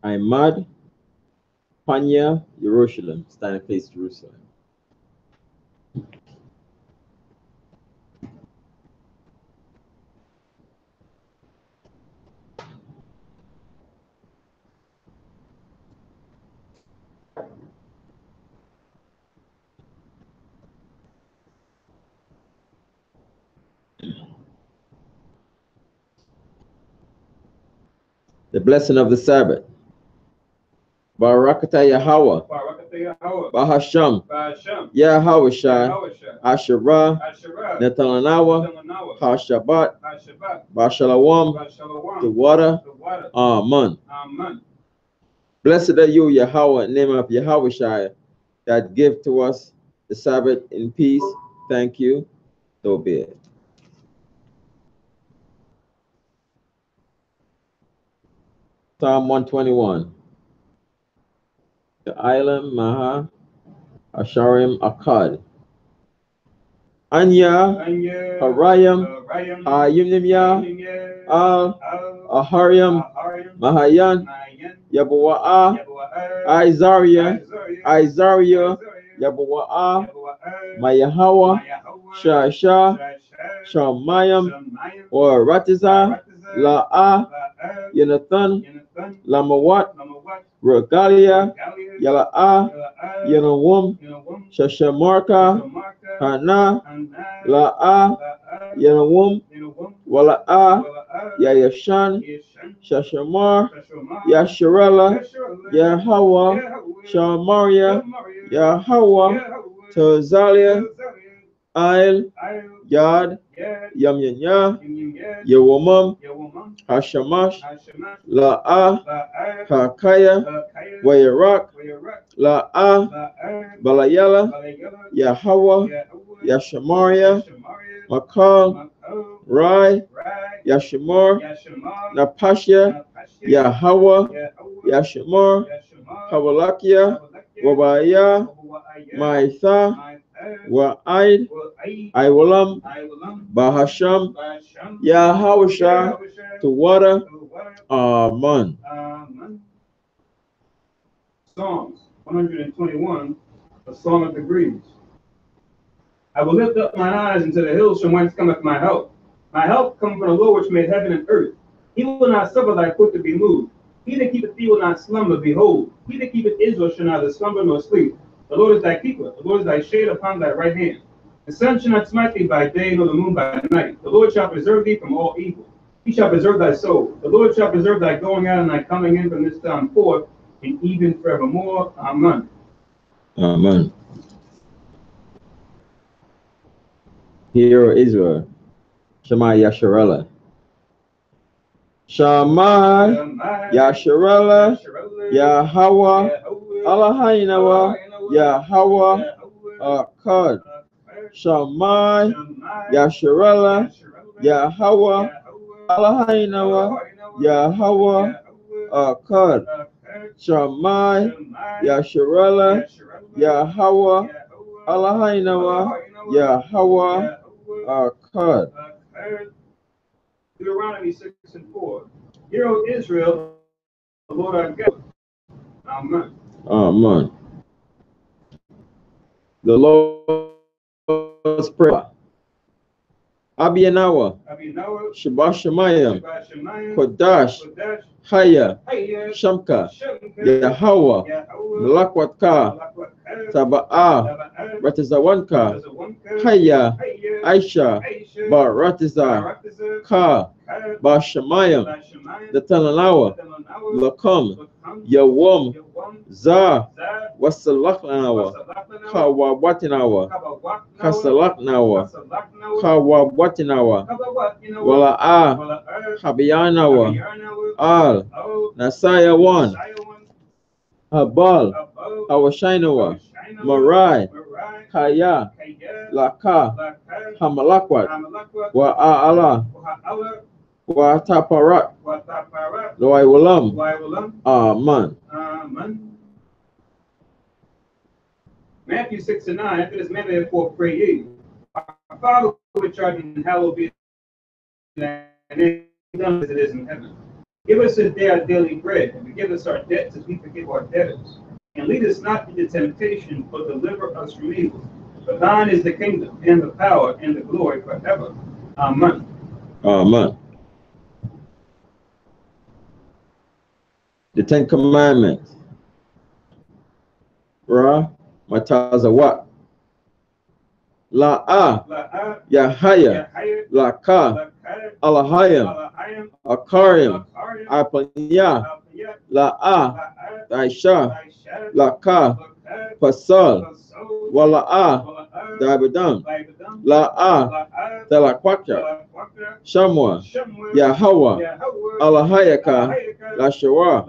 Imad, Panya, Jerusalem. Stand and face Jerusalem. The blessing of the Sabbath. Barakata Yahweh. Bahasham. Yahweh Shai. Asherah. Netananawa. Hashabat. Bashalawam. The water. Amen. Blessed are you, Yahweh, in the name of Yahweh Shai, that give to us the Sabbath in peace. Thank you. So be it. Psalm 121. The island Maha Asharim Akkad. Anya Harayam Hayimnimya Al Ahariam Mahayan Yabua'a Izaria Yabua'a Mayahawa Shasha Shamayam or Ratiza La'a Yanathan Lamawat Regalia Yala'a Yanawum Shashamarka Hana La'a Yanawum Wala'a Yayashan Shashamar Yasharella Yahawa Shamaria Yahawa Tazalia Ail Yad Yamyanya Yawamam Hashamash La'a Hakaya Wayarak La'a Balayala Yahawa Yashamaria Makal Rai Yashamar Napashya Yahawa Yashamar Hawalakia Wabaya Maitha Wa'aid Iwalam Bahasham Yahawasha to water. Amen. Psalms 121, a song of degrees. I will lift up mine eyes into the hills from whence cometh my help. My help cometh from the Lord which made heaven and earth. He will not suffer thy foot to be moved. He that keepeth thee will not slumber. Behold, he that keepeth Israel shall neither slumber nor sleep. The Lord is thy keeper. The Lord is thy shade upon thy right hand. The sun shall not smite thee by day, nor the moon by night. The Lord shall preserve thee from all evil. He shall preserve thy soul. The Lord shall preserve thy going out and thy coming in from this time forth, and even forevermore. Amen. Amen. Hear, O Israel, Shema Yasharella. Shema Yasharella, Yahweh, Allahaynawa, Yahweh, Akkad. Shema Yasharella, Yahweh, Allahaynawa, Yahweh, Akkad. Shema Yasharella, Yahweh, Allahaynawa, Yahweh, Akkad. Deuteronomy 6:4. Hear, O Israel, the Lord our God. Amen. Amen. The Lord's Prayer. Abiyanawa, Shabbat Shemayim, Kodash, Haya, Shamka, Yahweh, Malakwatka, Taba'ah, Ratizawanka, Haya, Aisha, Baratiza, Ka, Bashamayim, the Tananawa, Lakum, Yawum, Za, Wasalaknawa, Kawawatinawa, Kasalaknawa, Kawawatinawa, Wala'a, Habiyanawa, Al, Nasaya 1, Habal, Hawashainawa, Marai, Kaya, Laka, Hamalakwat, Wa'ala, Wa'taparat, Loai Walam. Amen. Amen. Matthew 6:9. After this manner, therefore, pray ye. Our Father which art in hallowed be thy name, done as it is in heaven. Give us this day our daily bread, and forgive us our debts as we forgive our debtors. And lead us not into temptation, but deliver us from evil. For thine is the kingdom, and the power, and the glory forever. Amen. Amen. The Ten Commandments. Ra, Matazawat. La'a, Yahaya, Laka, Alahayim, Akarim, Apanya, La'a, Aisha, Laka, Pasal, Wala'a, Dabadam, La'a, Talakwaka, Shamwa, Yahweh, Alahayaka, Lashawa,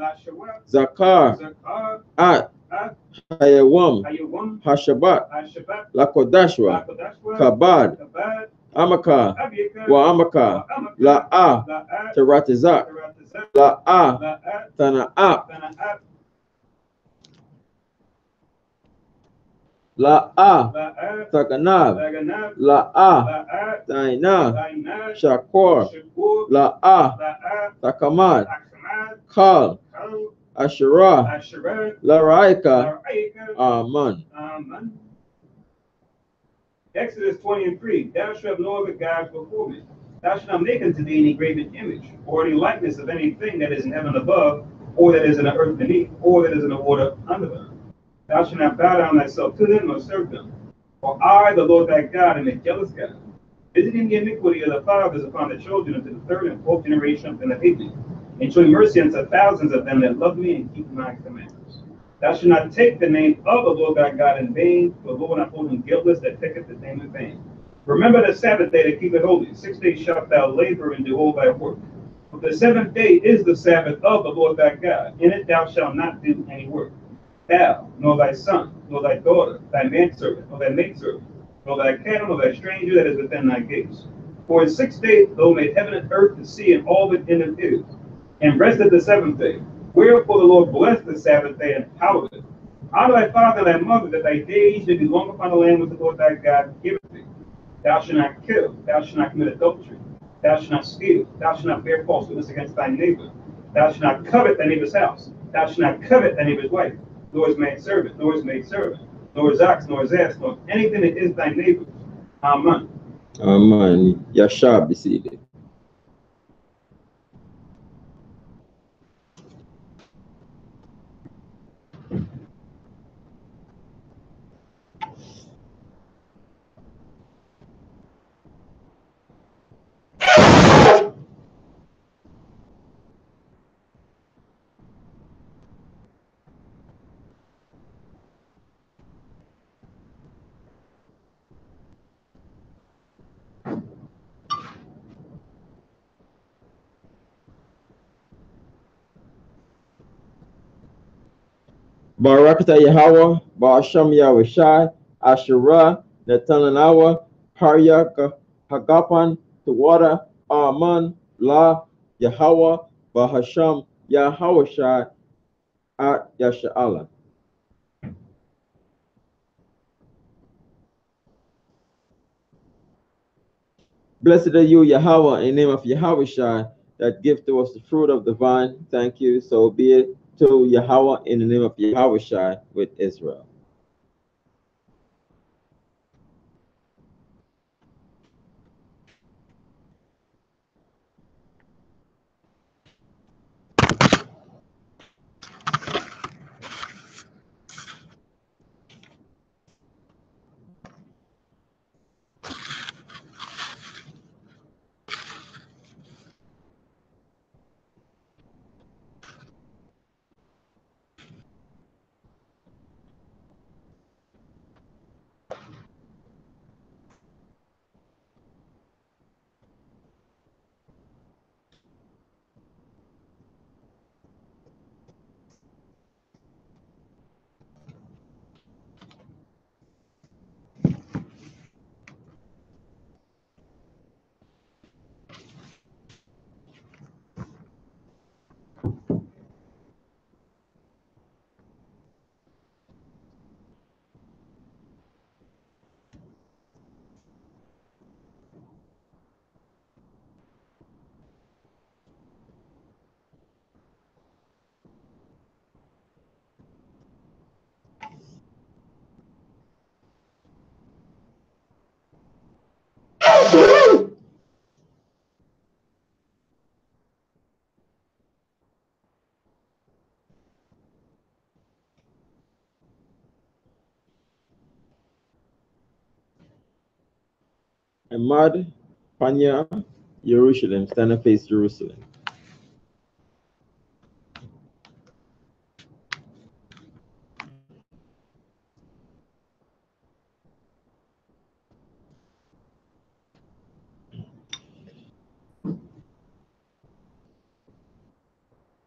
Zakar, At, Hayawam, Hashabat, Lakodashwa, Kabad, Amaka, Wa Amaka, La'a, Taratizak, La'a, Tana'ap, La'a, Takanab, La'a, Tainab, Shakor, La'a, Takamad, Kal, Asherah, Laraika, Amen. Exodus 20:3. Thou shalt have no other gods before me. Thou shalt not make unto thee any graven image, or any likeness of anything that is in heaven above, or that is in the earth beneath, or that is in the water under them. Thou shalt not bow down thyself to them, nor serve them. For I, the Lord thy God, am a jealous God, visiting the iniquity of the fathers upon the children unto the third and fourth generation of them that hate me, and showing mercy unto thousands of them that love me and keep my commandments. Thou shalt not take the name of the Lord thy God in vain, for the Lord will not hold him guiltless that taketh his name in vain. Remember the Sabbath day to keep it holy. 6 days shalt thou labor and do all thy work. But the seventh day is the Sabbath of the Lord thy God. In it thou shalt not do any work. Thou, nor thy son, nor thy daughter, thy manservant, nor thy maidservant, nor thy cattle, nor thy stranger that is within thy gates. For in 6 days the Lord made heaven and earth, the sea, and all that in it is, and rested the seventh day. Wherefore the Lord blessed the Sabbath day and hallowed it. Honor thy father and thy mother, that thy days may be long upon the land which the Lord thy God giveth thee. Thou shalt not kill, thou shalt not commit adultery, thou shalt not steal, thou shalt not bear false witness against thy neighbor, thou shalt not covet thy neighbor's house, thou shalt not covet thy neighbor's wife, nor his manservant, nor his maidservant, nor his ox, nor his ass, nor anything that is thy neighbor's. Amen. Amen. Yasha be seated. Barakata Yahweh, Ba'asham Yahushai, Asherah, Netananawa, Haryaka, Hagapan, Tawada, Aman, La, Yahweh, Bahasham, Yahushai, At Yasha'ala. Blessed are you, Yahweh, in the name of Yahushai, that give to us the fruit of the vine. Thank you. So be it to Yahweh in the name of Yahushai with Israel. Ahmad, Panya, Jerusalem. Stand and face Jerusalem.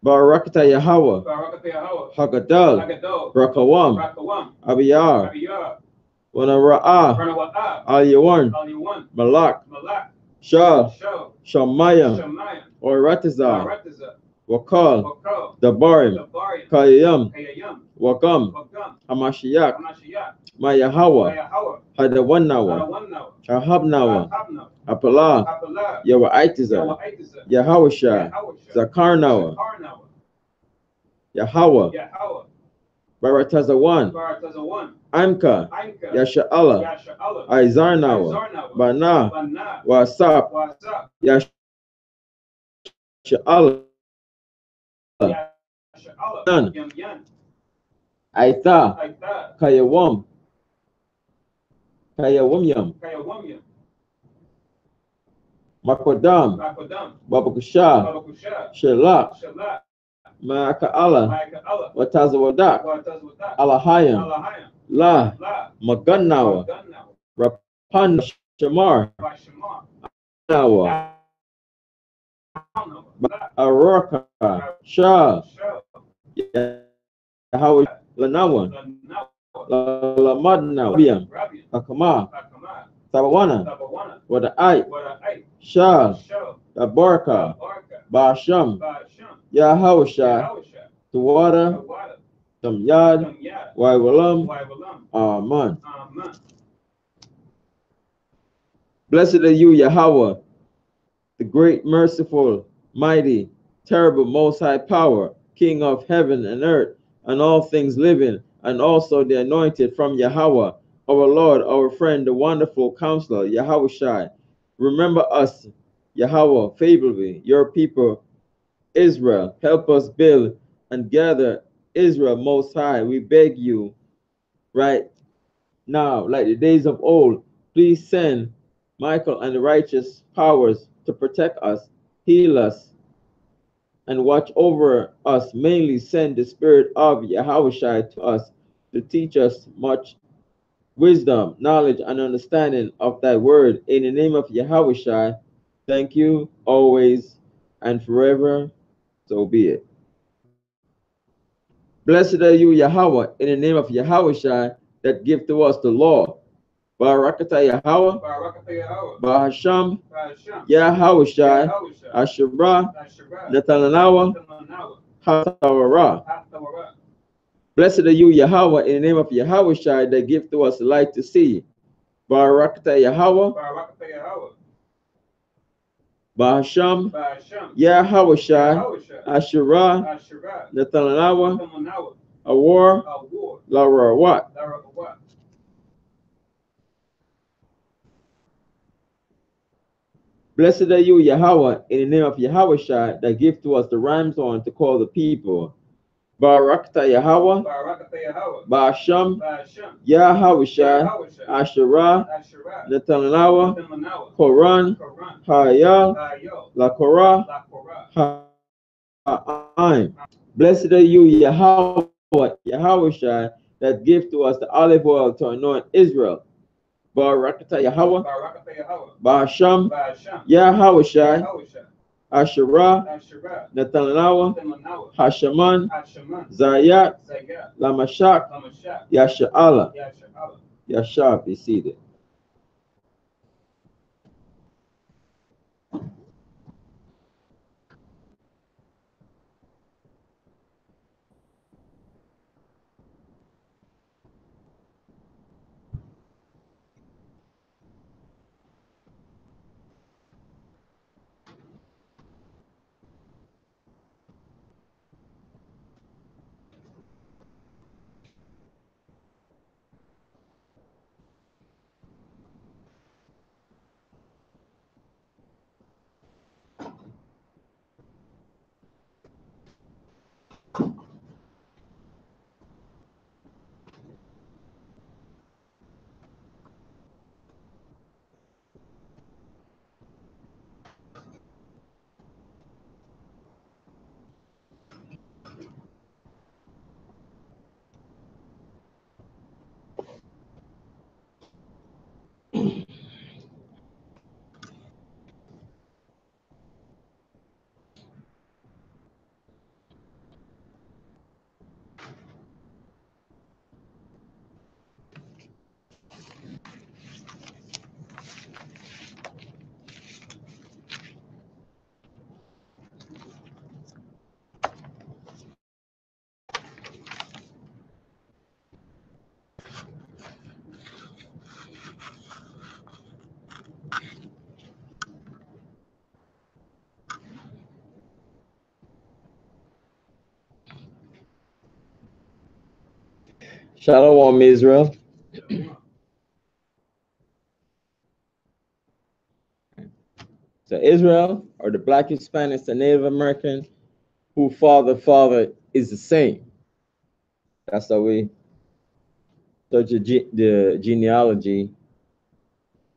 Barakata Yahweh, Hagadal, Rakawam, Abiyar, Wanara'ah, Al Yawan, Malak, Shah, Shamayam, Oratazar, Wakal, Dabarim, Kayam, Wakam, Hamashiach, Mayahawa, Hadawanawa, Ahabnawa, Apalah, Yawaitiza, Yahawasha, Zakarnawa, Yahweh, Baratazawan, Amka, Yasha'ala, Izarnawa, Bana, Wasap, Yasha'ala, Yan, Aitha, Kayawam, Kayawamyam, Makodam, Babakusha, Shelak, Ma'aka'ala, Watazawadak, Alahayam, La, Magannawa, Rapan Shamar, Nawa, Aroka, Shah, Yahweh, Lanawa, Lamadna, Rabiam, Akama, Tabawana, Wada'ai, Shah, Abarka, Basham, Yahawashah, Tawada, Tamyad, Waiwalam, Aman. Blessed are you, Yahweh, the great, merciful, mighty, terrible, most high power, King of heaven and earth, and all things living, and also the anointed from Yahweh, our Lord, our friend, the wonderful counselor, Yahweh Shai. Remember us, Yahweh, favorably, your people, Israel. Help us build and gather Israel most high. We beg you, right now, like the days of old, please send Michael and the righteous powers to protect us, heal us, and watch over us. Mainly send the spirit of Yahweh to us to teach us much wisdom, knowledge, and understanding of thy word. In the name of Yahweh, thank you always and forever. So be it. Blessed are you, Yahweh, in the name of Yahweh that give to us the law. Barakata Yahweh, Bahasham, Yahweh, Asherah, Netananawa, Hatawara. Blessed are you, Yahweh, in the name of Yahweh that give to us light to see. Barakata Yahweh, Bahasham, Yahweh, Asherah, Netananawa, Awar, Larawat. Blessed are you, Yahweh, in the name of Yahweh that give to us the ram's horn to call the people. Barakata Yahweh, Basham, Yahweh, Asherah, Netananawa, Koran, Hayah, La Korah, Ha'aim. Blessed are you, Yahweh, Yahweh that give to us the olive oil to anoint Israel. Barakata Yahweh, Basham, Yahweh, Asherah, Netananawa, Hashaman, Zayat, Lamashak, Yasha'ala. Yashab, be seated. Shalom, Israel. So Israel, or the Black Hispanics, the Native American, who father is the same. That's how we search the genealogy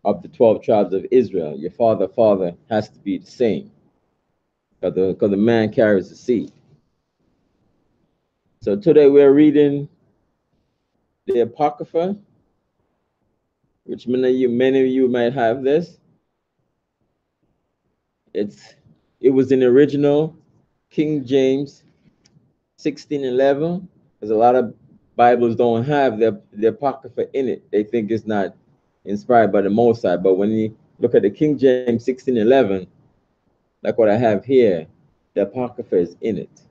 of the 12 tribes of Israel. Your father has to be the same, because the man carries the seed. So today we're reading the Apocrypha, which many of you might have this. It was in original King James 1611, because a lot of Bibles don't have the Apocrypha in it. They think it's not inspired by the Most High. But when you look at the King James 1611, like what I have here, the Apocrypha is in it.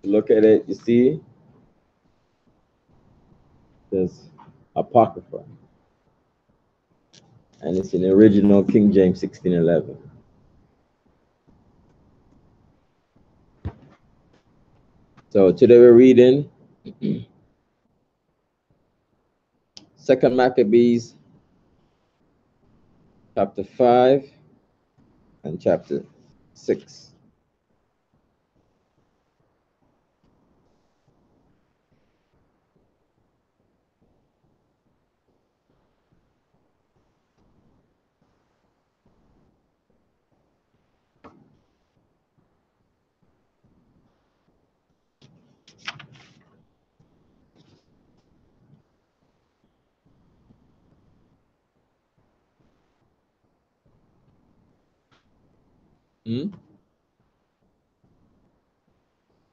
Look at it, you see, there's Apocrypha, and it's in the original King James 1611. So today we're reading Second Maccabees, chapter 5 and chapter 6.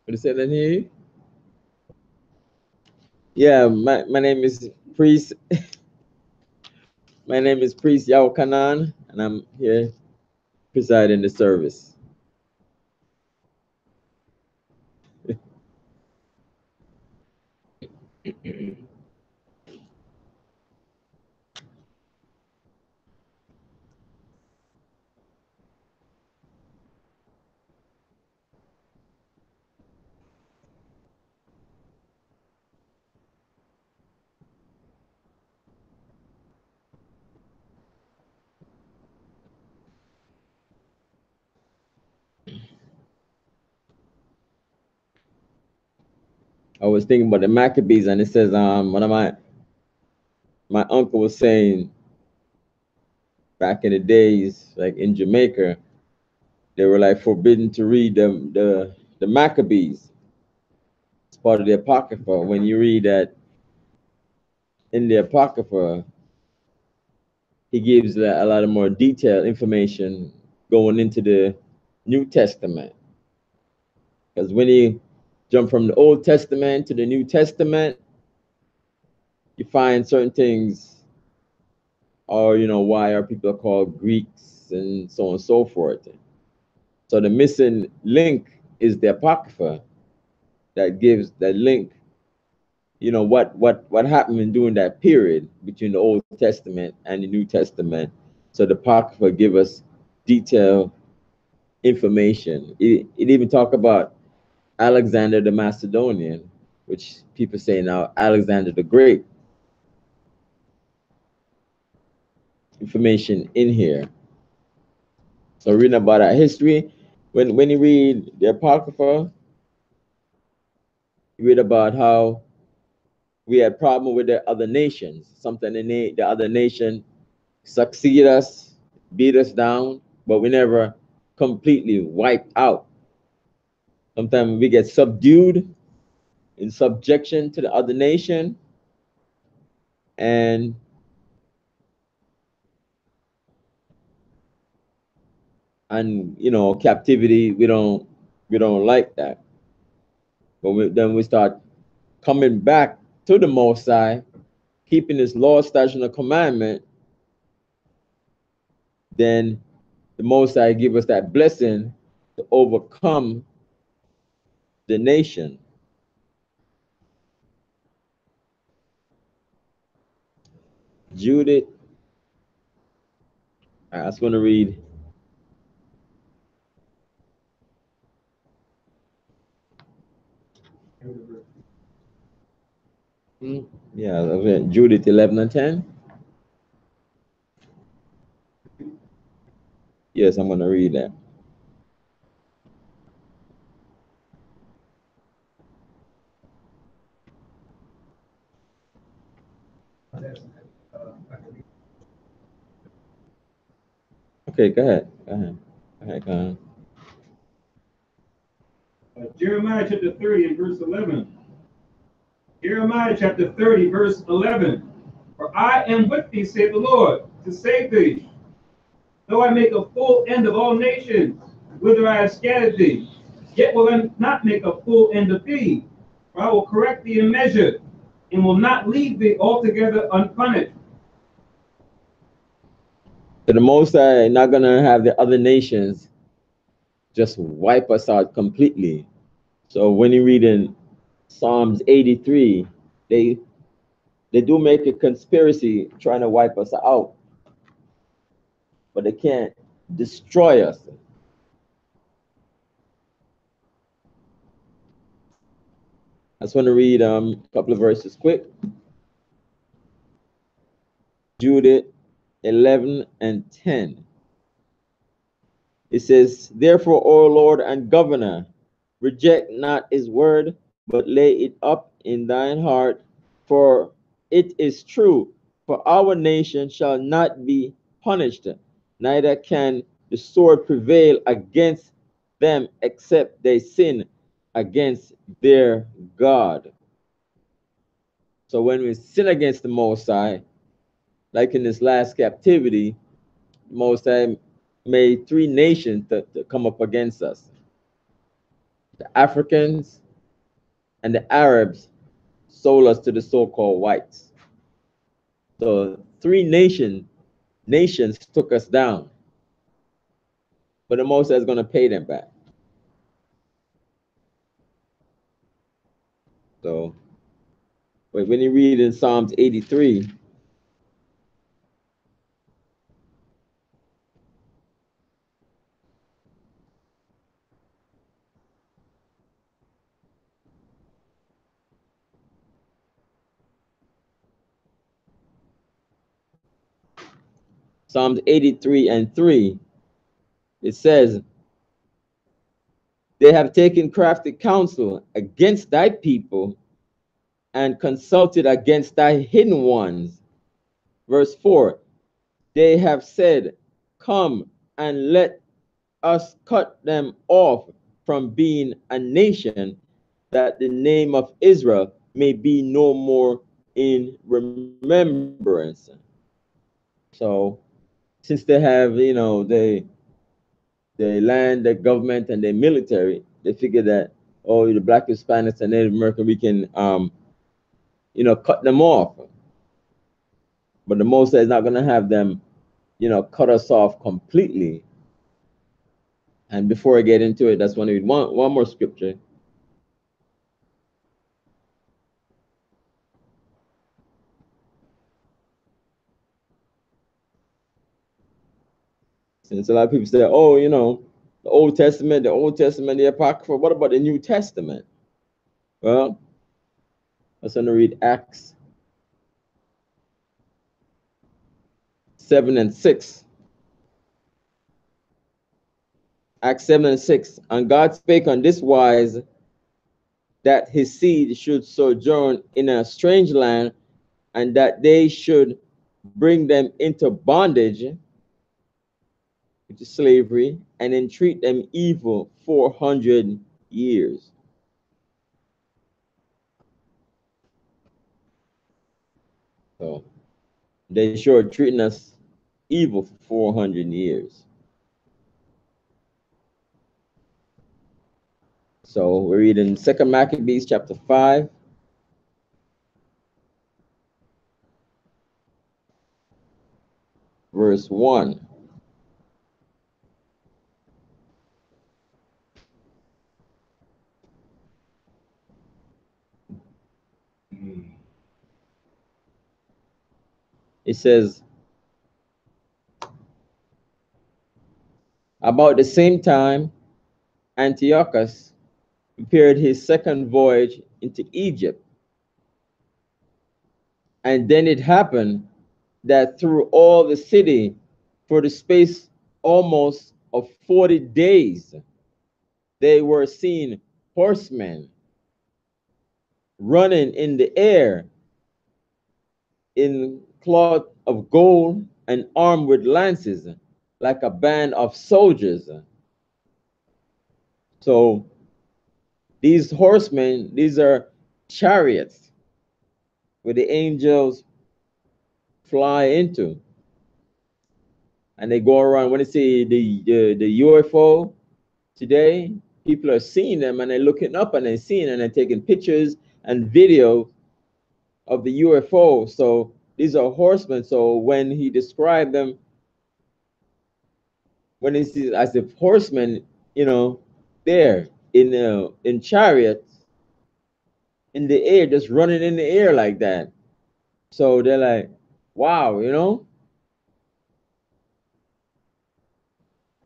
What is that in here? Yeah, my name is Priest. My name is Priest Yao Kanan, and I'm here presiding the service. I was thinking about the Maccabees, and it says one of my uncle was saying back in the days, like in Jamaica, they were like forbidden to read the Maccabees. It's part of the Apocrypha. When you read that in the Apocrypha, he gives a lot of more detailed information going into the New Testament. Because when you jump from the Old Testament to the New Testament, you find certain things, or why are people called Greeks and so on and so forth. So the missing link is the Apocrypha that gives that link, what happened during that period between the Old Testament and the New Testament. So the Apocrypha give us detailed information. It even talk about Alexander the Macedonian, which people say now Alexander the Great. Information in here. So reading about our history, when you read the Apocrypha, you read about how we had problem with the other nations. Something the other nation succeed us, beat us down, but we never completely wiped out. Sometimes we get subdued in subjection to the other nation, and captivity. We don't like that. But then we start coming back to the Most High, keeping His law, statute, and commandment, then the Most High give us that blessing to overcome the nation. Judith, I was going to read. Yeah, Judith 11 and 10. Yes, I'm going to read that. Okay, go ahead. Go ahead. Go ahead. Jeremiah chapter 30 and verse 11. Jeremiah chapter 30, verse 11. For I am with thee, saith the Lord, to save thee. Though I make a full end of all nations, whither I have scattered thee, yet will I not make a full end of thee. For I will correct thee in measure, and will not leave thee altogether unpunished. So the Most High not going to have the other nations just wipe us out completely. So when you read in Psalms 83, they do make a conspiracy trying to wipe us out, but they can't destroy us. I just want to read a couple of verses quick. Judith 11 and 10. It says, therefore, O Lord and governor, reject not his word, but lay it up in thine heart, for it is true. For our nation shall not be punished, neither can the sword prevail against them, except they sin against their God. So when we sin against the Most High, like in this last captivity, the Most High made three nations to come up against us. The Africans and the Arabs sold us to the so-called whites. So three nations took us down. But the Most High is going to pay them back. So when you read in Psalms 83, Psalms 83 and 3, it says, they have taken crafty counsel against thy people and consulted against thy hidden ones. Verse 4, they have said, come and let us cut them off from being a nation, that the name of Israel may be no more in remembrance. So since they have, the land, the government, and the military, they figure that, oh, the Black, Hispanics, and Native American, we can, cut them off. But the Most High is not going to have them, cut us off completely. And before I get into it, that's when I read one more scripture. Since a lot of people say, oh, the Old Testament, the Apocrypha, what about the New Testament? Well, I'm going to read Acts 7 and 6. Acts 7 and 6. And God spake on this wise, that his seed should sojourn in a strange land, and that they should bring them into bondage, into slavery, and entreat them evil 400 years. So they sure treating us evil for 400 years. So we're reading 2 Maccabees chapter 5. Verse 1. It says, about the same time, Antiochus prepared his second voyage into Egypt. And then it happened that through all the city, for the space almost of 40 days, they were seen horsemen running in the air in cloth of gold and armed with lances, like a band of soldiers. So these horsemen, these are chariots where the angels fly into, and they go around. When they see the UFO today, people are seeing them and they're looking up and they're seeing and they're taking pictures and video of the UFO. So these are horsemen. So when he described them, when he sees as if horsemen, you know, there in chariots in the air, just running in the air like that. So they're like, wow, you know.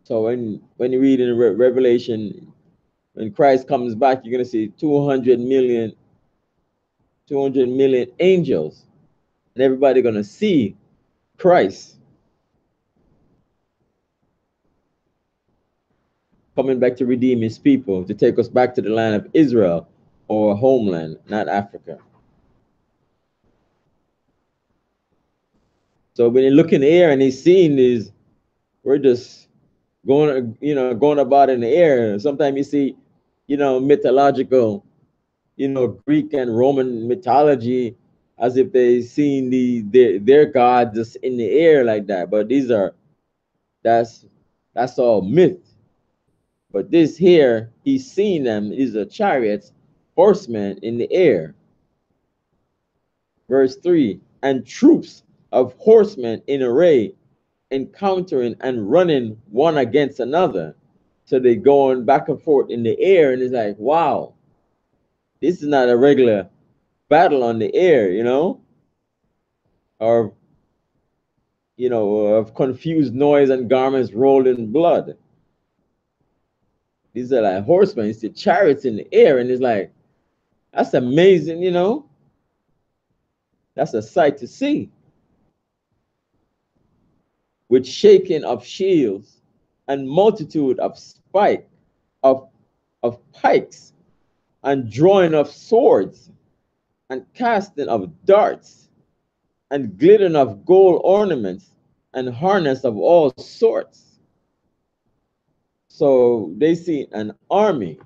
So when you read in Revelation, when Christ comes back, you're gonna see 200 million angels, and everybody gonna see Christ coming back to redeem his people, to take us back to the land of Israel, or homeland, not Africa. So when you look in the air and he's seeing these, we're just going, going about in the air. Sometimes you see, mythological, Greek and Roman mythology, as if they seen their gods just in the air like that. But that's all myth. But this here, he's seen them, these are chariots, horsemen in the air. Verse 3, and troops of horsemen in array, encountering and running one against another. So they're going back and forth in the air, and it's like, wow, this is not a regular battle on the air, or, of confused noise and garments rolled in blood. These are like horsemen. It's the chariots in the air, and it's like, that's amazing, That's a sight to see. With shaking of shields and multitude of spike of pikes and drawing of swords and casting of darts and glittering of gold ornaments and harness of all sorts. So they see an army.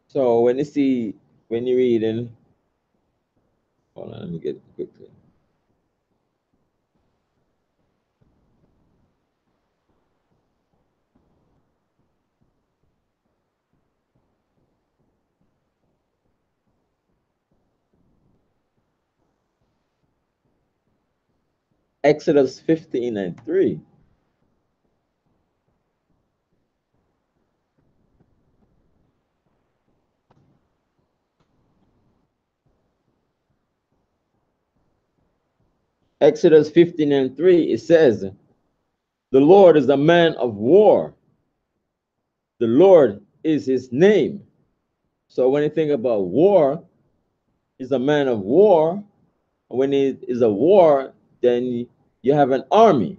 So when you read in, hold on, let me get it quickly. Exodus 15 and 3. Exodus 15 and 3, it says, the Lord is a man of war. The Lord is his name. So when you think about war, he's a man of war. When it is a war, then you have an army.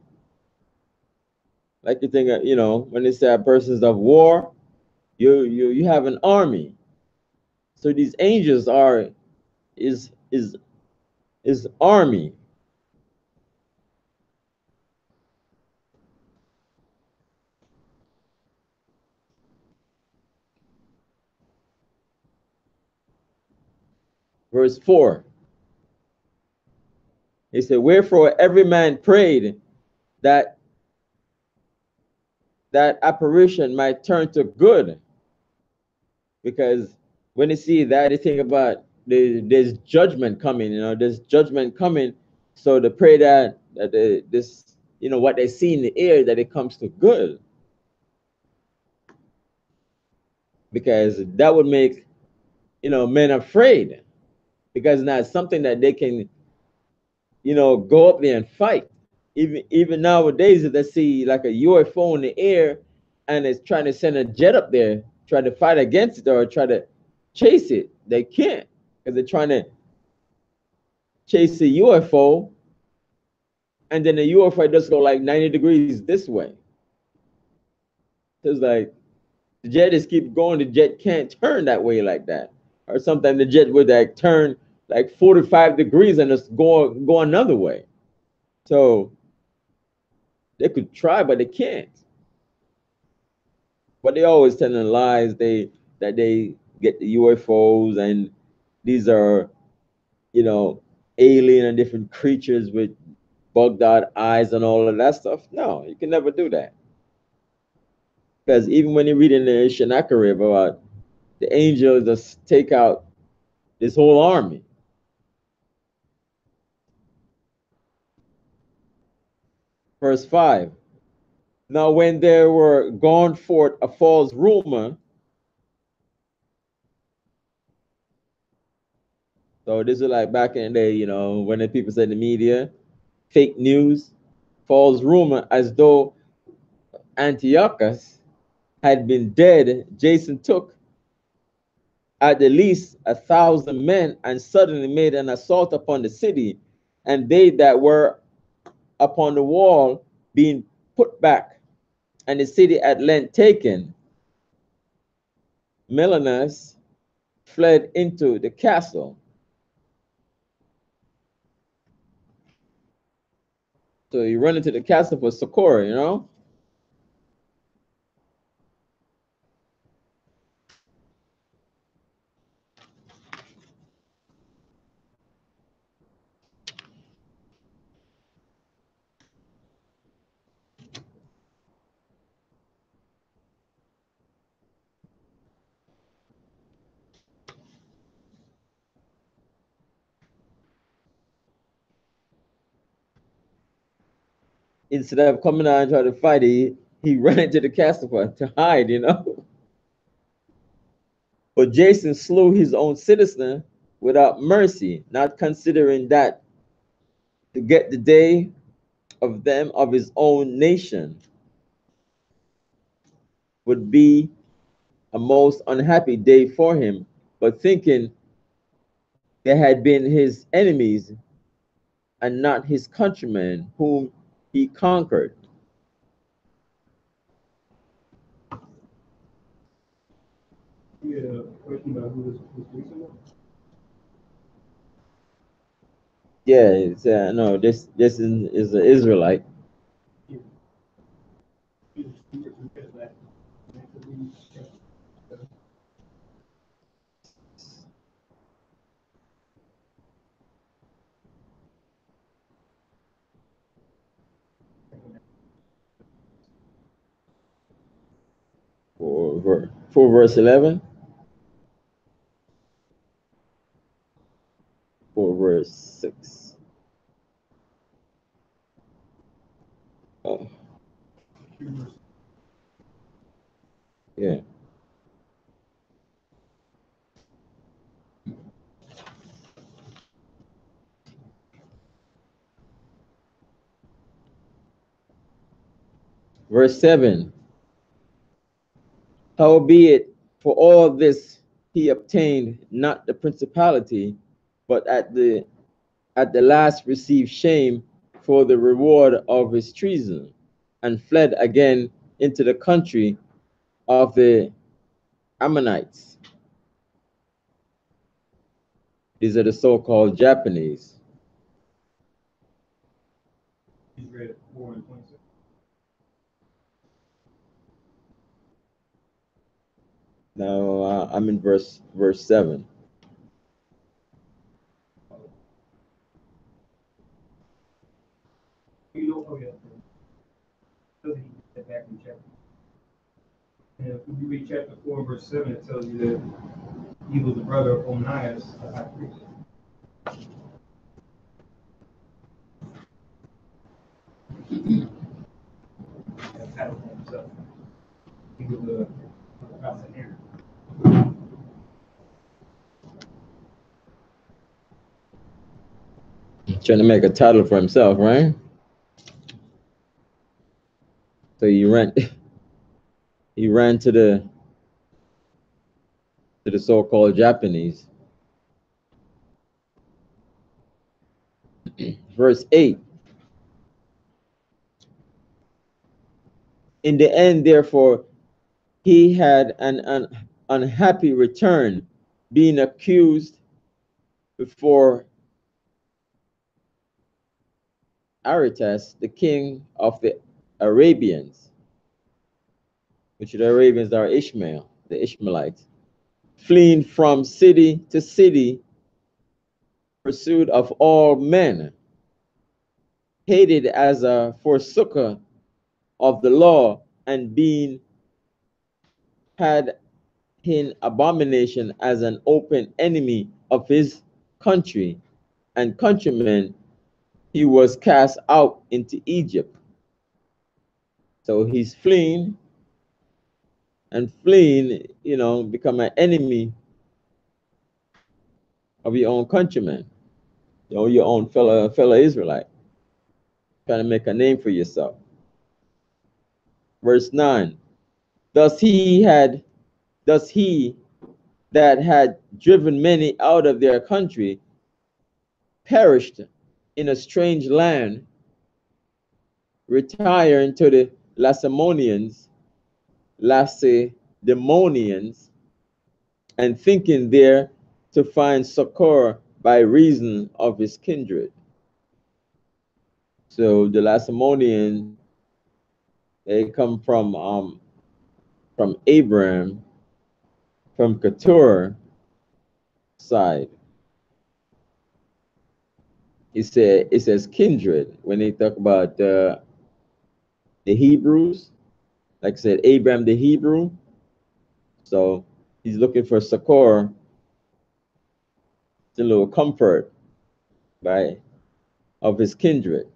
Like you think, when they say a person's of war, you have an army. So these angels is army. Verse 4. He said, wherefore every man prayed that apparition might turn to good. Because when you see that, you think about there's judgment coming, there's judgment coming. So to pray that this, what they see in the air, that it comes to good. Because that would make men afraid because now it's something that they can, go up there and fight. Even nowadays, if they see like a UFO in the air and it's trying to send a jet up there, try to fight against it or try to chase it, they can't because they're trying to chase the UFO, and then the UFO just go like 90 degrees this way. It's like the jet just keep going. The jet can't turn that way like that, or sometimes the jet would like turn like 45 degrees and just go another way. So they could try, but they can't. But they always telling lies. That they get the UFOs and these are, you know, alien and different creatures with bugged out eyes and all of that stuff. No, you can never do that. Because even when you read in the Sennacherib about the angels just take out this whole army. Verse 5. Now when there were gone forth a false rumor, so this is like back in the day, when the people said in the media, fake news, false rumor, as though Antiochus had been dead. Jason took at the least 1,000 men and suddenly made an assault upon the city, and they that were upon the wall being put back, and the city at length taken, Melanus fled into the castle. So he run into the castle for succor, Instead of coming out and trying to fight, he ran into the castle to hide. But Jason slew his own citizen without mercy, not considering that to get the day of them of his own nation would be a most unhappy day for him, but thinking they had been his enemies and not his countrymen whom he conquered. Yeah, question about who this Jason was? Yeah, it's, no, this is an Israelite. Yeah. For verse 11, for verse 6. Oh, yeah. Verse 7. Howbeit, for all this he obtained not the principality, but at the last received shame for the reward of his treason, and fled again into the country of the Ammonites. These are the so-called Japanese. He's read 4 and 26. Now I'm in verse 7. Oh yeah. So he get back in chapter. And if you read chapter 4, verse 7, it tells you that he was the brother of Onias, the high priest. That title for himself. He was the prophet Aaron. Trying to make a title for himself, right? So he ran to the so-called Japanese. Verse 8. In the end, therefore, he had an unhappy return, being accused before Aretas, the king of the Arabians, which the Arabians are Ishmael, the Ishmaelites, fleeing from city to city, pursued of all men, hated as a forsooker of the law, and being had in abomination as an open enemy of his country and countrymen, he was cast out into Egypt. So he's fleeing, and fleeing, become an enemy of your own countrymen, your own fellow Israelite, trying to make a name for yourself. Verse 9. Thus he that had driven many out of their country perished in a strange land, retiring to the Lacedaemonians, and thinking there to find succor by reason of his kindred. So the Lacedaemonians, they come from Abraham, from Keturah side. It says kindred when they talk about the Hebrews. Like I said, Abraham the Hebrew. So he's looking for succor, a little comfort, right, of his kindred.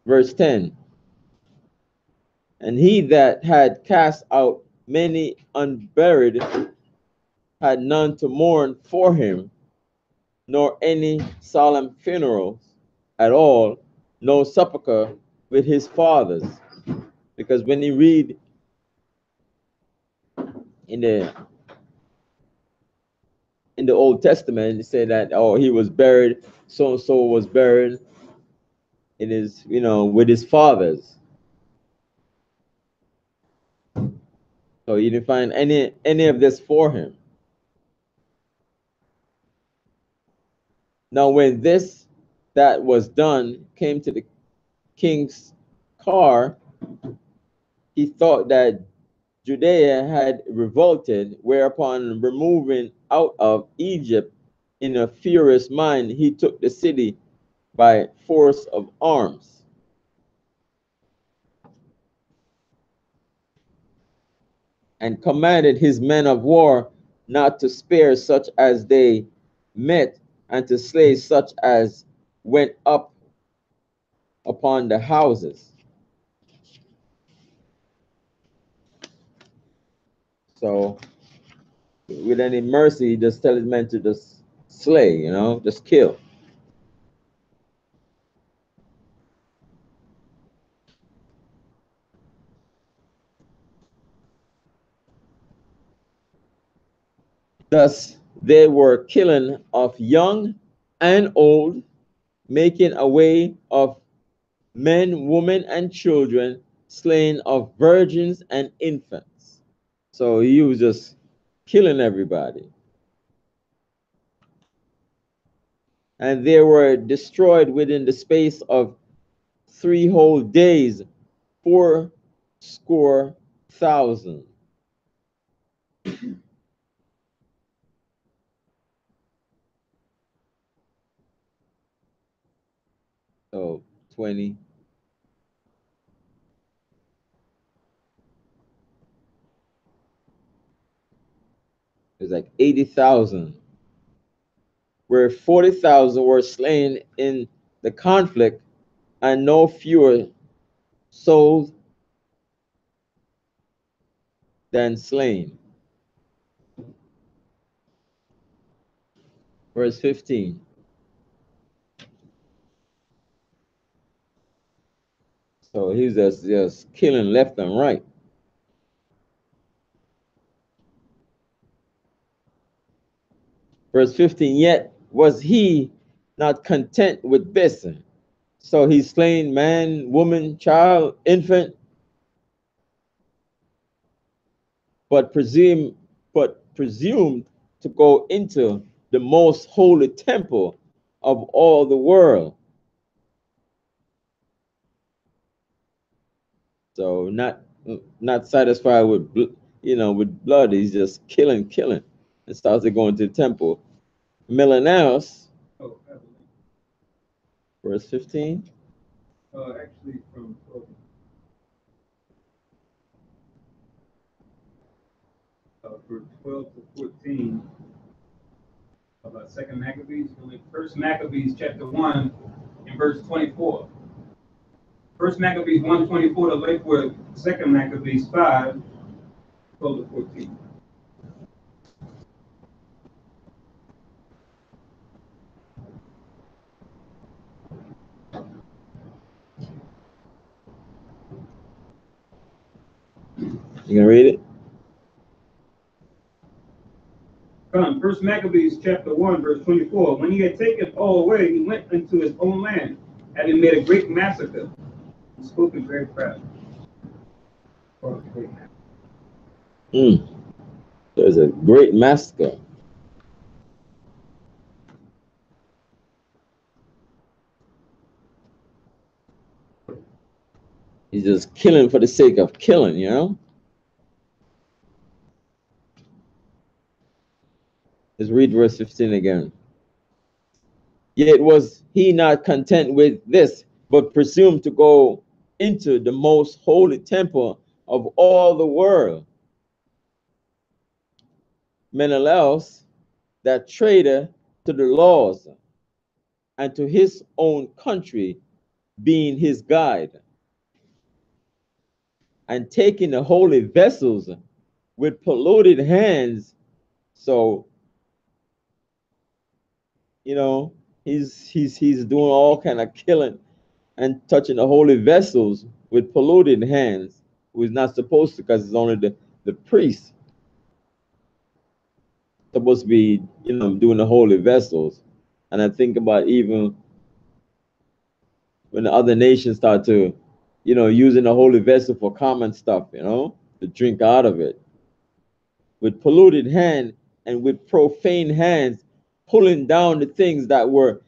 Verse 10. And he that had cast out many unburied had none to mourn for him, nor any solemn funerals at all, no sepulchre with his fathers. Because when you read in the Old Testament, it said that, oh, he was buried, so and so was buried in his, with his fathers. So you didn't find any of this for him. Now, when that was done came to the king's car, he thought that Judea had revolted, whereupon removing out of Egypt in a furious mind, he took the city by force of arms. And commanded his men of war not to spare such as they met, and to slay such as went up upon the houses. So with any mercy, just tell his men to just slay, just kill. Thus they were killing of young and old, making away of men, women, and children, slaying of virgins and infants. So he was just killing everybody. And they were destroyed within the space of 3 whole days, 80,000. So 20. It's like 80,000, where 40,000 were slain in the conflict, and no fewer souls than slain. verse 15. So he's just killing left and right. Verse 15, yet was he not content with this. So he slain man, woman, child, infant, but presumed to go into the most holy temple of all the world. So not satisfied with with blood, he's just killing, and starts to go into the temple. Menelaus, verse 15. Actually, from 12 to 14 of Second Maccabees. First Maccabees chapter 1 and verse 24. First Maccabees 1:24 to link with Second Maccabees 5, 12 to 14. You can read it? Come, First Maccabees chapter 1, verse 24. When he had taken all away, he went into his own land, having made a great massacre, and spoken very proud. There's a great massacre. He's just killing for the sake of killing, Let's read verse 15 again. Yet was he not content with this, but presumed to go into the most holy temple of all the world. Menelaus, that traitor to the laws and to his own country, being his guide, and taking the holy vessels with polluted hands. So, he's doing all kind of killing and touching the holy vessels with polluted hands, who is not supposed to, because it's only the priest supposed to be, doing the holy vessels. And I think about even when the other nations start to, using the holy vessel for common stuff, to drink out of it. With polluted hand and with profane hands, pulling down the things that were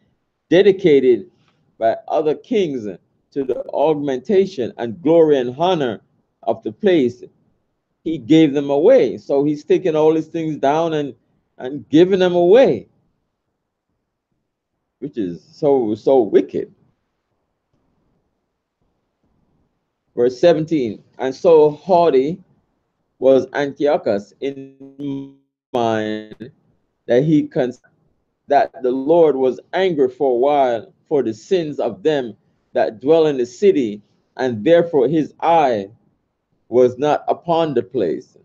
dedicated by other kings to the augmentation and glory and honor of the place. He gave them away. So he's taking all these things down and giving them away, which is so wicked. Verse 17, and so haughty was Antiochus in mind that he considered that the Lord was angry for a while for the sins of them that dwell in the city, and therefore his eye was not upon the place.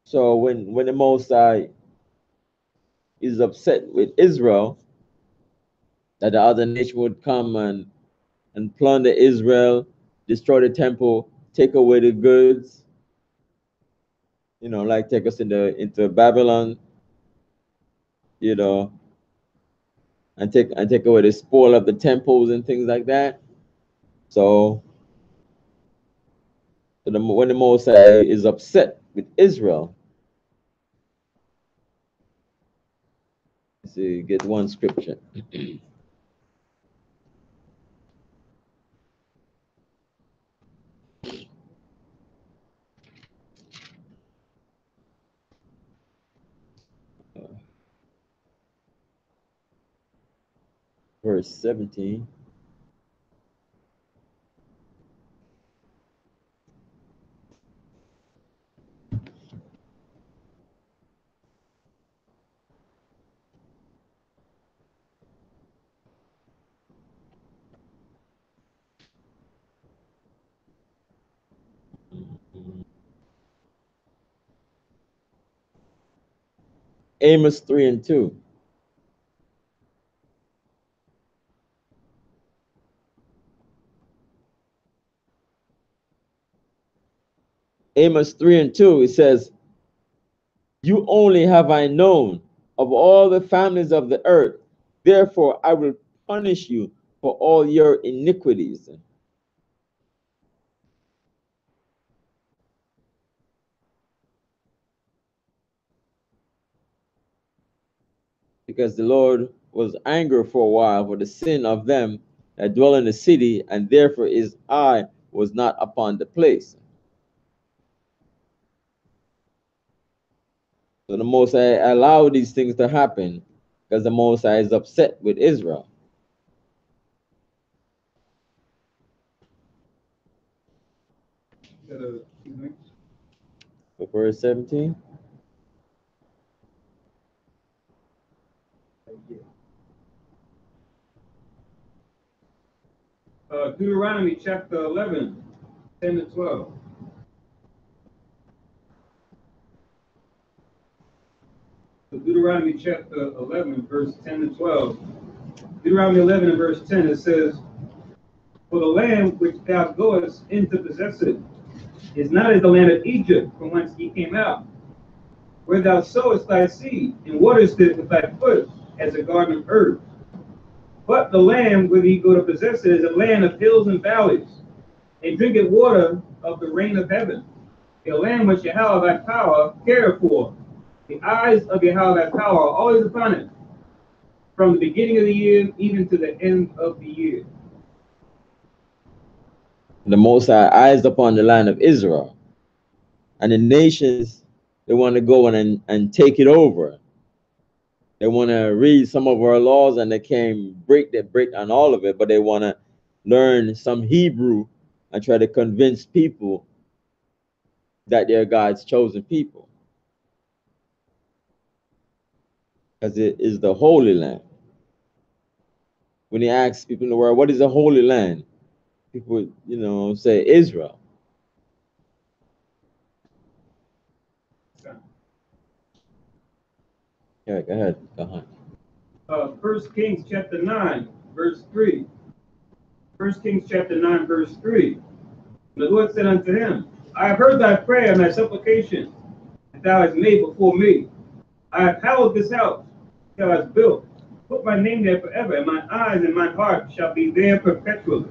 So when the Most High is upset with Israel, that the other nation would come and plunder Israel, destroy the temple, take away the goods, like take us into Babylon, and take away the spoil of the temples and things like that. So when the Most High is upset with Israel, let's see, get one scripture. Verse 17. Amos 3 and 2. Amos 3 and 2, it says, you only have I known of all the families of the earth. Therefore, I will punish you for all your iniquities. Because the Lord was angry for a while for the sin of them that dwell in the city, and therefore his eye was not upon the place. So the Most High allowed these things to happen because the Most High is upset with Israel. For verse 17. Deuteronomy chapter 11, 10 to 12. So Deuteronomy chapter 11, verse 10 to 12. Deuteronomy 11 and verse 10, it says, for the land which thou goest in to possess it is not as the land of Egypt, from whence ye came out, where thou sowest thy seed, and waterest it with thy foot, as a garden of herbs. But the land where ye go to possess it is a land of hills and valleys, and drinketh water of the rain of heaven, a land which Yahweh thy power careth for. The eyes of Yahweh thy power are always upon it, from the beginning of the year even to the end of the year. The Most High eyes upon the land of Israel, and the nations, they want to go in and take it over. They want to read some of our laws and they can't break on all of it, but they want to learn some Hebrew and try to convince people that they're God's chosen people. Because it is the Holy Land. When he asks people in the world, what is the Holy Land? People, say Israel. Yeah, go ahead. Go on. 1 Kings chapter 9, verse 3. 1 Kings chapter 9, verse 3. The Lord said unto him, I have heard thy prayer and thy supplication that thou hast made before me. I have hallowed this house thou hast built. Put my name there forever, and my eyes and my heart shall be there perpetually.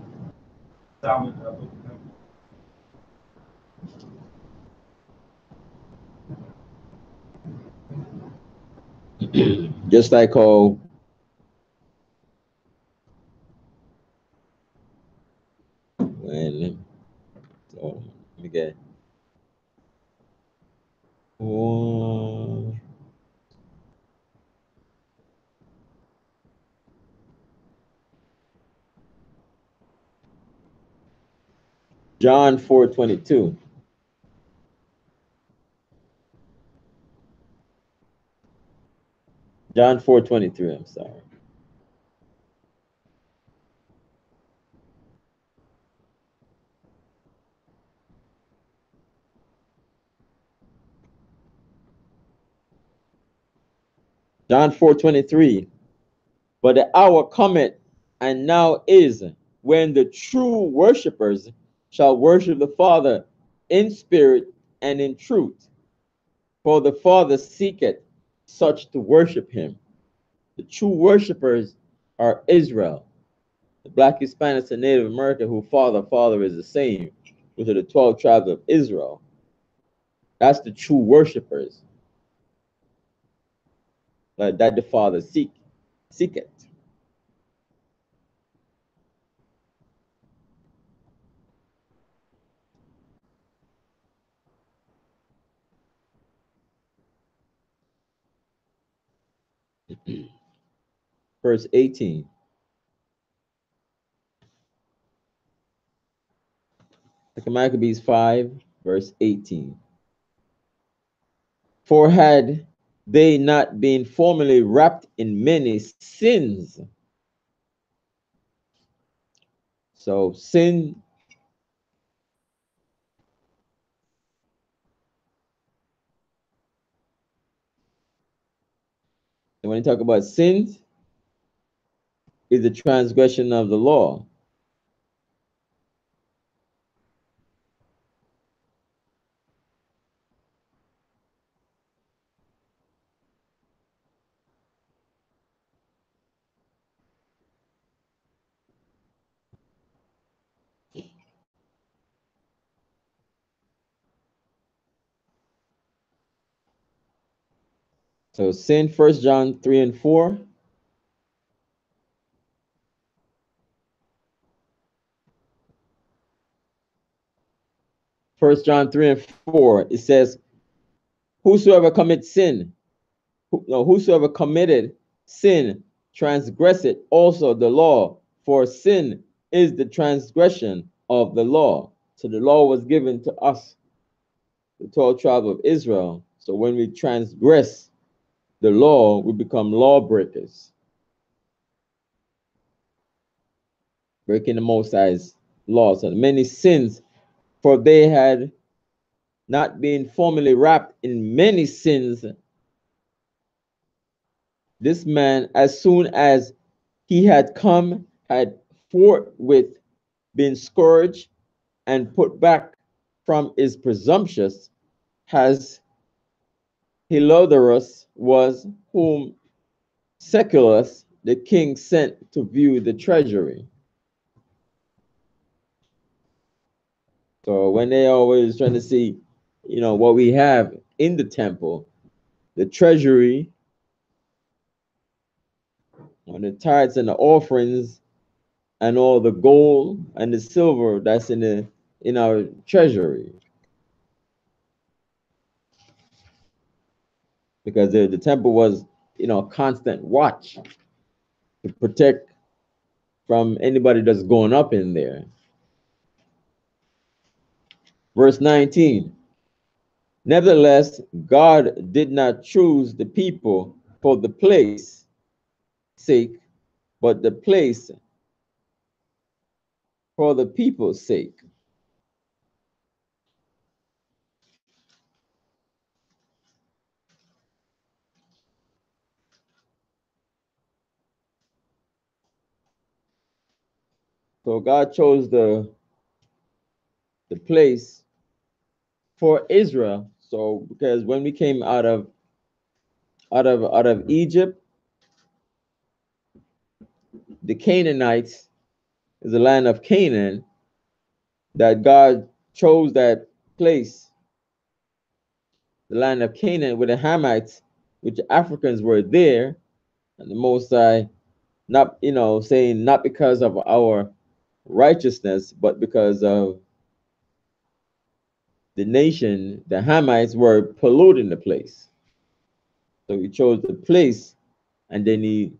Just like how let me get one. John 4:22. John 4:23, I'm sorry. John 4:23. But the hour cometh, and now is, when the true worshipers shall worship the Father in spirit and in truth. For the Father seeketh such to worship him. The true worshipers are Israel. The Black, Hispanics, and Native American, who Father is the same, which are the 12 tribes of Israel. That's the true worshipers. That the Father seeketh. Verse 18. Maccabees 5, verse 18. For had they not been formerly wrapped in many sins? So sin, And when you talk about sins, is the transgression of the law. So sin, 1 John 3 and 4. First John 3 and 4, it says, whosoever commits sin, whosoever committed sin transgresseth also the law, for sin is the transgression of the law. So the law was given to us, the 12 tribe of Israel. So when we transgress the law, we become lawbreakers, breaking the Most High's laws. And many sins, for they had not been formerly wrapped in many sins. This man, as soon as he had come, had forthwith been scourged and put back from his presumptuous, as Hilodorus was, whom Seculus the king sent to view the treasury. So when they always trying to see, what we have in the temple, the treasury, on the tithes and the offerings, and all the gold and the silver that's in our treasury, because the temple was, a constant watch to protect from anybody that's going up in there. Verse 19. Nevertheless, God did not choose the people for the place sake, but the place for the people's sake. So God chose the place for Israel. So because when we came out of Egypt, the Canaanites is the land of Canaan, that God chose that place, the land of Canaan, with the Hamites, which the Africans were there, and the Most High, not saying not because of our righteousness, but because of the nation, the Hamites were polluting the place. So he chose the place, and then he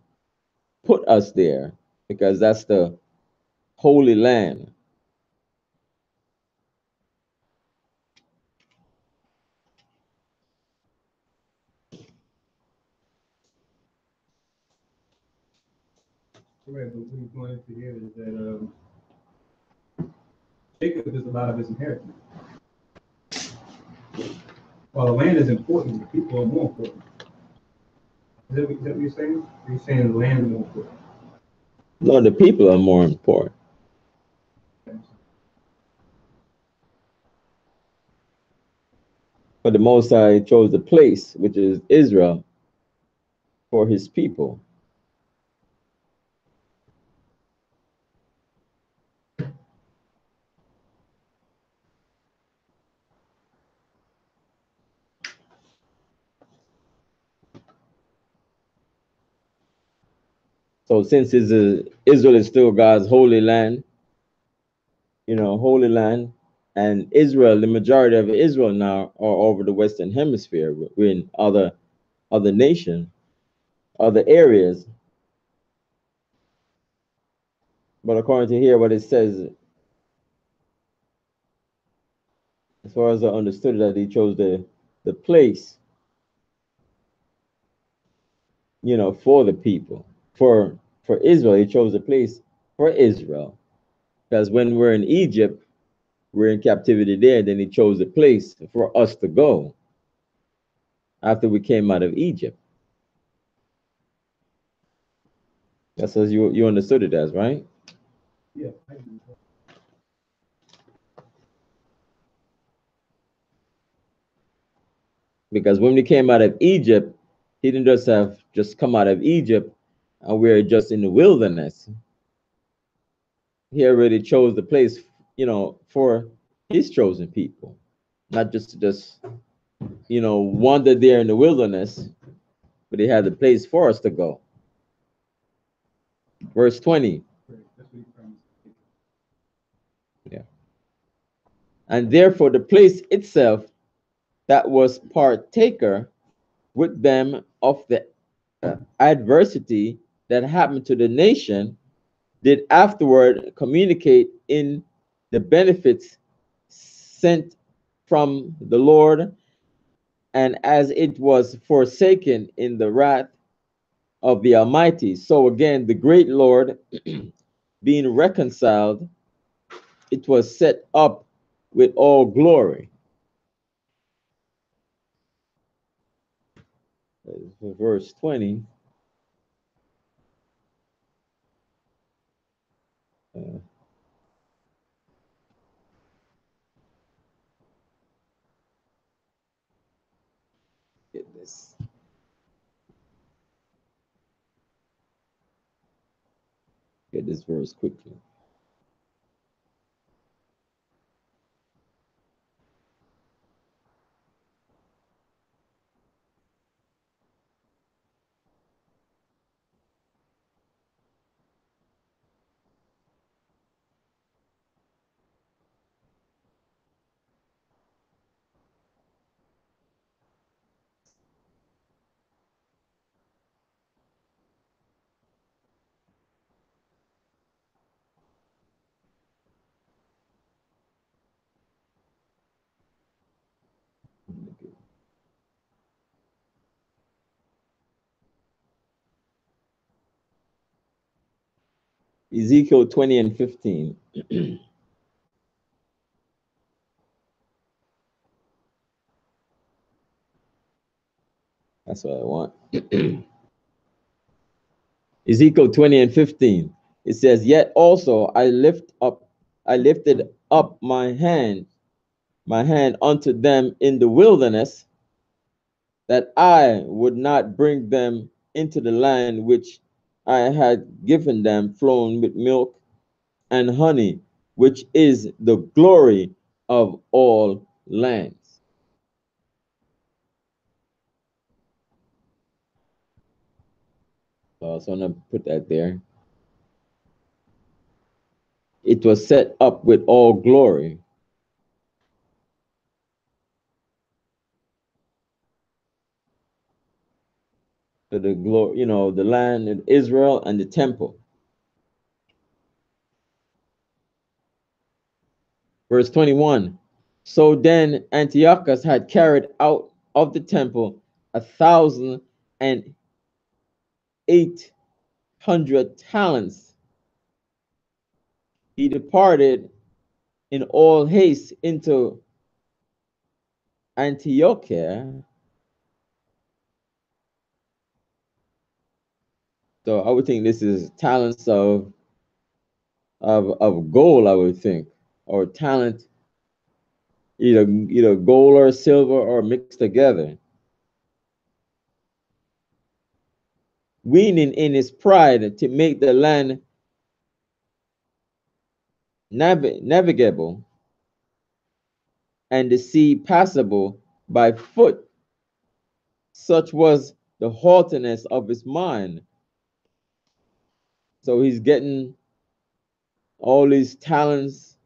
put us there because that's the holy land. Right, but what he's going into here is that Jacob is a lot of his inheritance. While the land is important, the people are more important. Is that what you're saying? Or you're saying the land is more important? No, the people are more important. But the Most High chose the place, which is Israel, for his people. So since Israel is still God's holy land, holy land, and Israel, the majority of Israel now are over the Western Hemisphere. We're in other nations, other areas. But according to here, what it says, as far as I understood, that he chose the place, for the people, for Israel. He chose a place for Israel, because when we're in Egypt, we're in captivity there. Then he chose a place for us to go after we came out of Egypt. That's as you understood it as, right? Yeah. Because when we came out of Egypt, he didn't just have just come out of Egypt and we're just in the wilderness. He already chose the place, for his chosen people, not just wander there in the wilderness, but he had a place for us to go. Verse 20. Yeah. And therefore the place itself that was partaker with them of the adversity that happened to the nation did afterward communicate in the benefits sent from the Lord, and as it was forsaken in the wrath of the Almighty. So again, the great Lord being reconciled, it was set up with all glory. Verse 20. Get this. Get this verse quickly. Ezekiel 20 and 15. That's what I want. Ezekiel 20 and 15. It says, Yet also I lifted up my hand unto them in the wilderness, that I would not bring them into the land which I had given them, flowing with milk and honey, which is the glory of all lands. So I'm going to put that there. It was set up with all glory. To the glory, the land of Israel and the temple. Verse 21. So then Antiochus had carried out of the temple 1,800 talents. He departed in all haste into Antiochia. So I would think this is talents of gold, I would think, or talent, either gold or silver or mixed together. Weening in his pride to make the land navigable and the sea passable by foot. Such was the haughtiness of his mind. So he's getting all these talents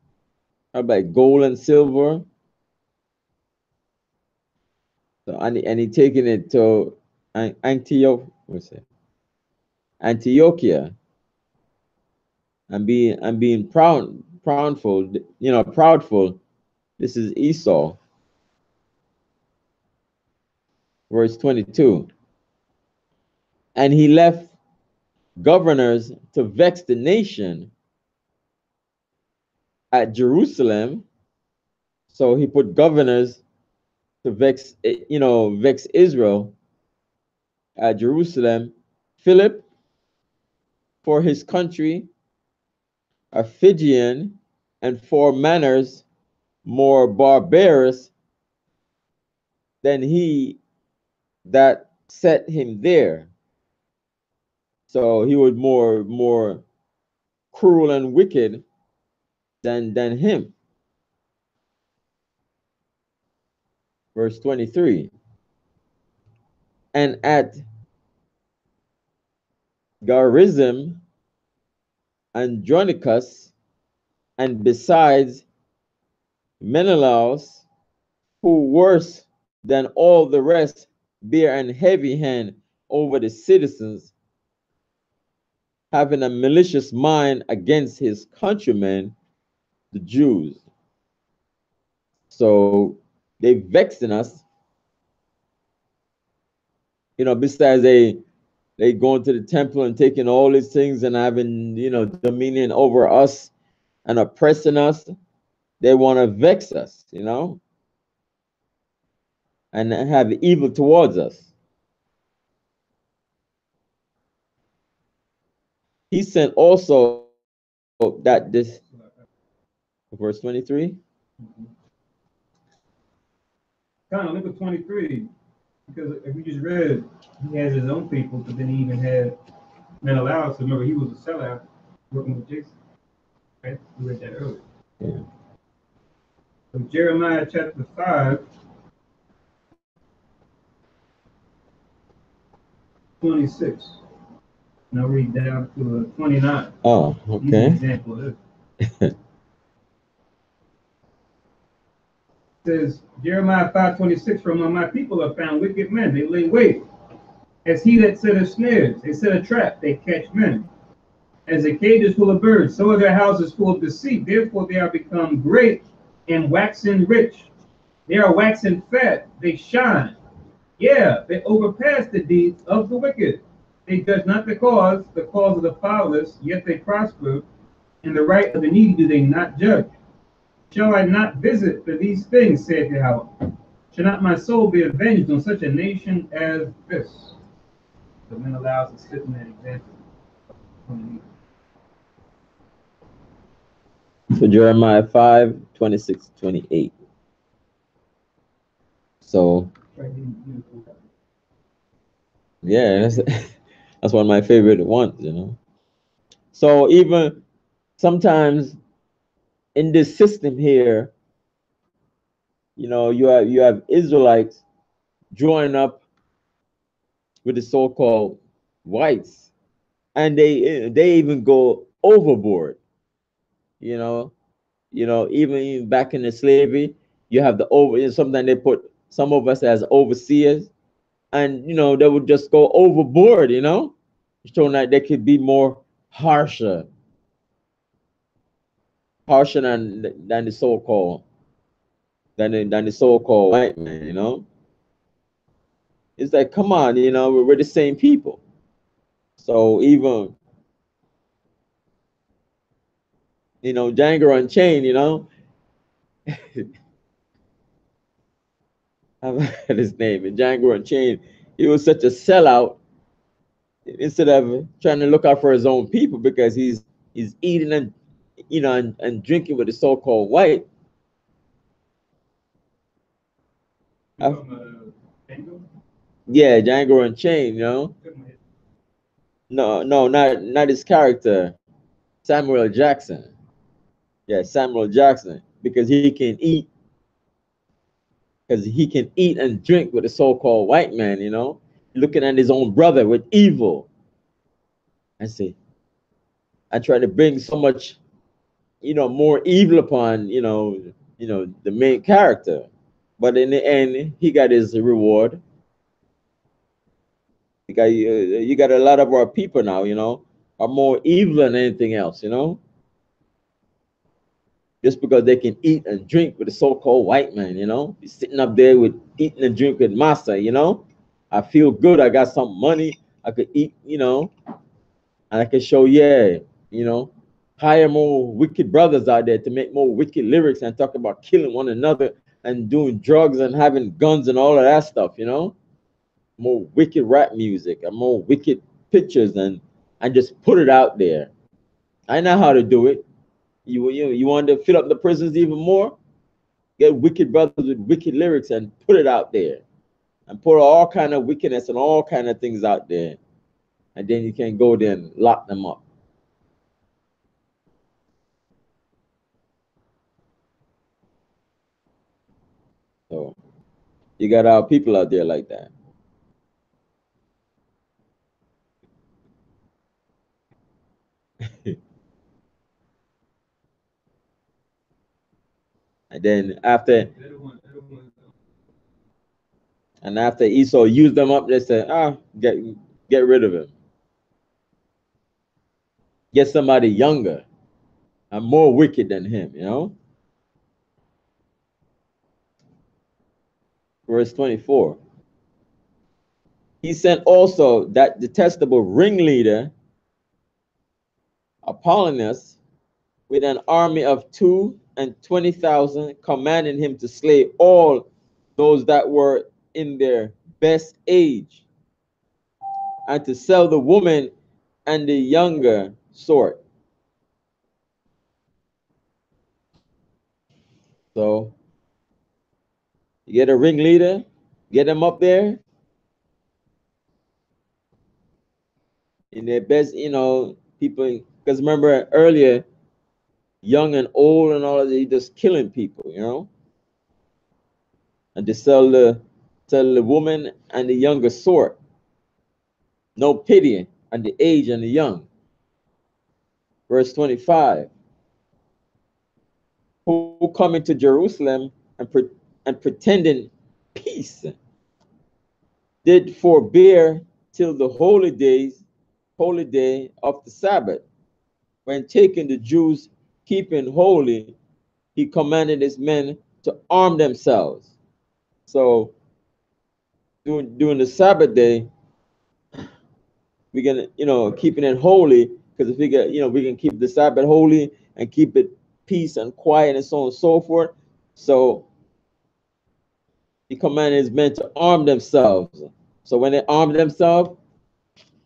like gold and silver. So and he taking it to Antiochia, and being proudful. This is Esau. Verse 22. And he left governors to vex the nation at Jerusalem. So he put governors to vex Israel at Jerusalem. Philip, for his country, a Phrygian, and for manners more barbarous than he that set him there. So he was more cruel and wicked than him. Verse 23. And at Garizim, Andronicus, and besides Menelaus, who worse than all the rest bear an heavy hand over the citizens, having a malicious mind against his countrymen, the Jews. So they vexing us, besides they going to the temple and taking all these things and having, dominion over us and oppressing us. They want to vex us, and have evil towards us. He sent also that this, verse 23. Kind of look at 23, because if we just read, he has his own people, but then he even had Menelaus. Remember, he was a sellout working with Jason. Right? We read that earlier. Yeah. So Jeremiah chapter 5, 26. And I'll read down to 29. Oh, okay. He's an example of this. It says, Jeremiah 5:26, for among my people are found wicked men. They lay wait. As he that setteth snares, they set a trap, they catch men. As a cage is full of birds, so are their houses full of deceit. Therefore they are become great and waxen rich. They are waxen fat, they shine. Yeah, they overpass the deeds of the wicked. They judge not the cause of the fatherless, yet they prosper. And the right of the needy do they not judge. Shall I not visit for these things, saith Yahweh? Shall not my soul be avenged on such a nation as this? The Menelaus is setting that example. So Jeremiah 5, 26, 28. So yeah, that's one of my favorite ones, So even sometimes in this system here, you have Israelites joining up with the so-called whites, and they even go overboard. Even back in the slavery, you have sometimes they put some of us as overseers, and they would just go overboard, showing that they could be more harsher than the so-called white man. It's like, come on, we're the same people. So even Django Unchained, I've heard his name, and Django Unchained, he was such a sellout. Instead of trying to look out for his own people, because he's eating and drinking with the so-called white. Yeah, Django Unchained, No, not his character, Samuel Jackson. Yeah, Samuel Jackson, because he can eat and drink with the so-called white man, looking at his own brother with evil. I try to bring so much, more evil upon, the main character. But in the end, he got his reward. You got a lot of our people now, are more evil than anything else, just because they can eat and drink with the so-called white man, He's sitting up there with eating and drinking with master, I feel good. I got some money. I could eat, and I can show, hire more wicked brothers out there to make more wicked lyrics and talk about killing one another and doing drugs and having guns and all of that stuff, more wicked rap music and more wicked pictures and and just put it out there. I know how to do it. You want to fill up the prisons even more? Get wicked brothers with wicked lyrics and put it out there, and put all kind of wickedness and all kind of things out there, and then you can go there and lock them up. So you got our people out there like that. And then after Esau used them up, they said, get rid of him. Get somebody younger and more wicked than him, you know? Verse 24. He sent also that detestable ringleader, Apollonius, with an army of 22,000, commanding him to slay all those that were in their best age, and to sell the woman and the younger sort. So you get a ringleader, get them up there in their best, people. Because remember earlier, young and old and all of that, just killing people, and to sell the woman and the younger sort. No pity on the age and the young. Verse 25. Who coming to Jerusalem and pretending peace, did forbear till the holy day of the Sabbath, when taking the Jews keeping holy, he commanded his men to arm themselves. So during the Sabbath day, we're gonna, keeping it holy, because if we can keep the Sabbath holy and keep it peace and quiet and so on and so forth. So he commanded his men to arm themselves. So when they arm themselves,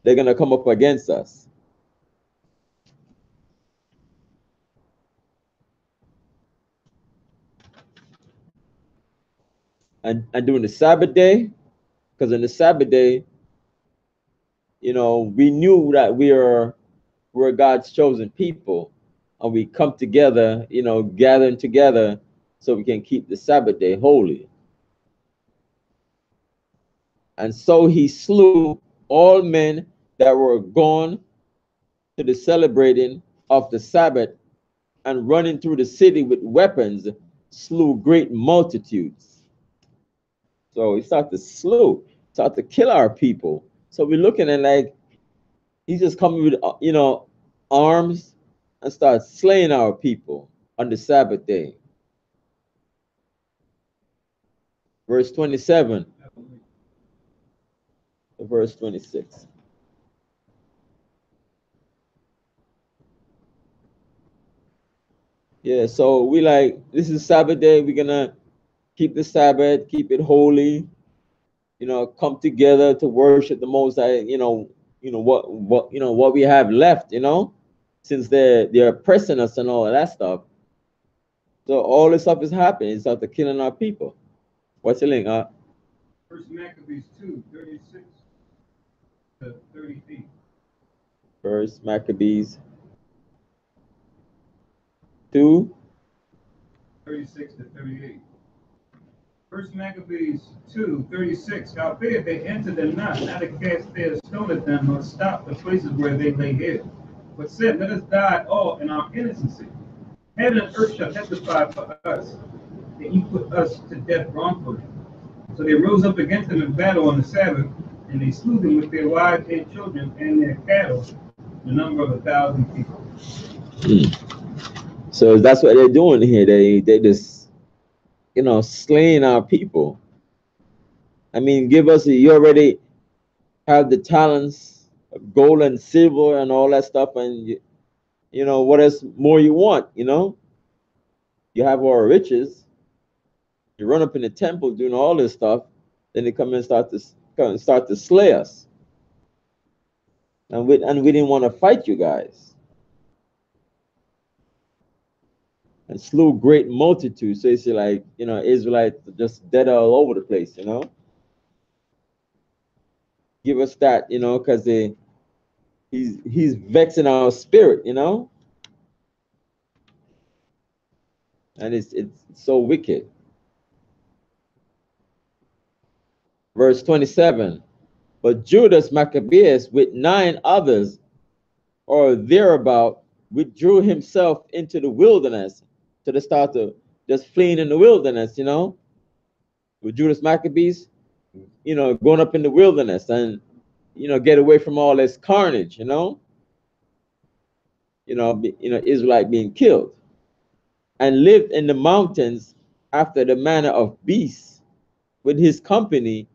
they're gonna come up against us. And during the Sabbath day, because in the Sabbath day, we knew that we're God's chosen people, and we come together, gathering together so we can keep the Sabbath day holy. And so he slew all men that were gone to the celebrating of the Sabbath, and running through the city with weapons, slew great multitudes. So he started to kill our people. So we're looking at like he's just coming with arms and start slaying our people on the Sabbath day. Verse 27 to verse 26. Yeah, so we like, this is Sabbath day. We're gonna keep the Sabbath, keep it holy, come together to worship the Most High, what we have left, since they're oppressing us and all of that stuff. So all this stuff is happening. It's after killing our people. What's the link? First Maccabees 2:36 to 38. First Maccabees 2:36 to 38. First Maccabees 2:36. Howbeit they entered them not to cast their stone at them, nor stop the places where they lay hid, but said, let us die all in our innocency. Heaven and earth shall testify for us that you put us to death wrongfully. So they rose up against them in battle on the Sabbath, and they slew them with their wives and children and their cattle, the number of 1,000 people. So that's what they're doing here. They just slaying our people. I mean, you already have the talents of gold and silver and all that stuff, and what else more you want? You have our riches. You run up in the temple doing all this stuff, then they come and start to slay us. And we didn't want to fight you guys. And slew great multitudes. So it's like, Israelites just dead all over the place, Give us that, because he's vexing our spirit, and it's so wicked. Verse 27. But Judas Maccabeus with 9 others or thereabout withdrew himself into the wilderness. So they start to just fleeing in the wilderness, with Judas Maccabees, going up in the wilderness and get away from all this carnage, Israelite being killed, and lived in the mountains after the manner of beasts with his company,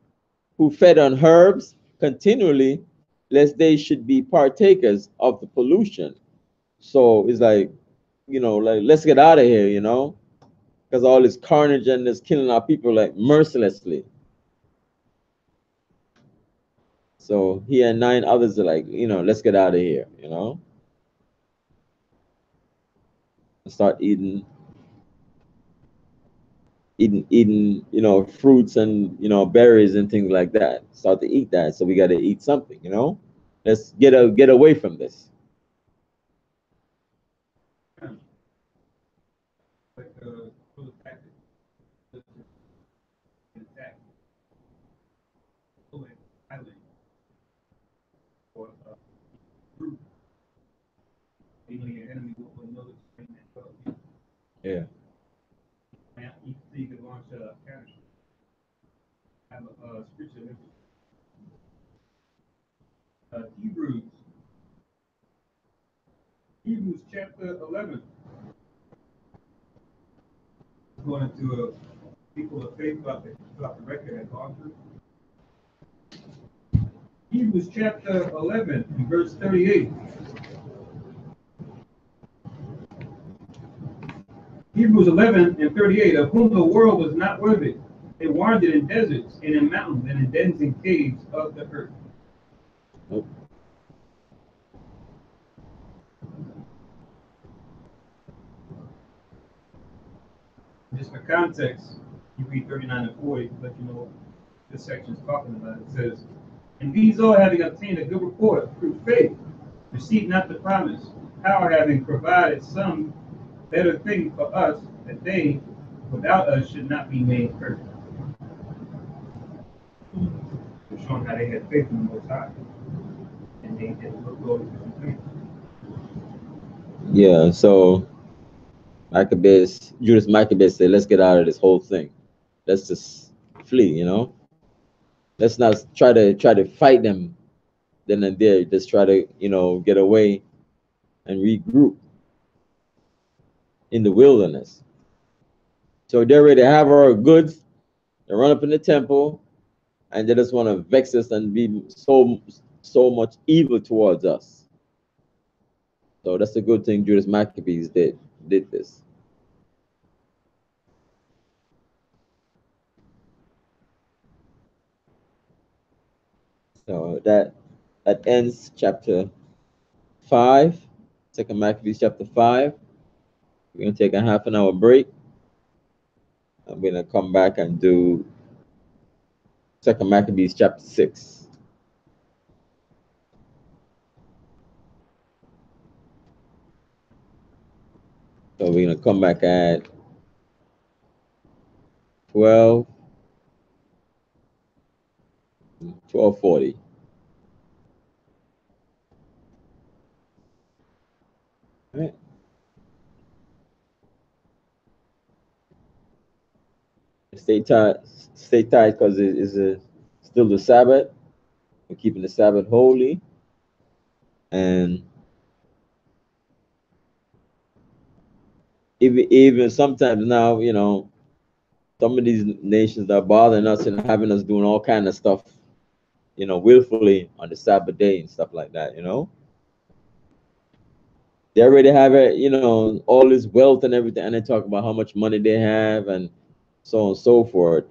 who fed on herbs continually, lest they should be partakers of the pollution. So it's like, let's get out of here, because all this carnage and this killing our people like mercilessly. So he and 9 others are like, let's get out of here, and start eating, fruits and, berries and things like that. Start to eat that. So we got to eat something, Let's get away from this. Yeah. You can launch a counter. Have a scripture. Hebrews chapter 11. Going into people of faith about the record at Arthur. Hebrews chapter 11 and verse 38. Hebrews 11 and 38, of whom the world was not worthy. They wandered in deserts and in mountains and in dens and caves of the earth. Oh. Just for context, you read 39 and 40 to let you know what this section is talking about. It says, and these all having obtained a good report through faith, received not the promise, power having provided some better thing for us, that they without us should not be made perfect. Showing how they had faith in the Most High, and they didn't look over different things. Yeah, so Judas Maccabeus said, let's get out of this whole thing. Let's just flee, Let's not try to fight them then and there. Just try to, get away and regroup in the wilderness. So they're ready to have our goods. They run up in the temple, and they just want to vex us and be so much evil towards us. So that's a good thing Judas Maccabees did this. So that ends chapter 5, 2 Maccabees chapter 5. We're gonna take a half an hour break. I'm gonna come back and do 2 Maccabees chapter 6. So we're gonna come back at 12:40. All right. Stay tight, because it is still the Sabbath. We're keeping the Sabbath holy, and even sometimes now, some of these nations are bothering us and having us doing all kind of stuff, willfully on the Sabbath day and stuff like that. They already have it, all this wealth and everything, and they talk about how much money they have and so on and so forth.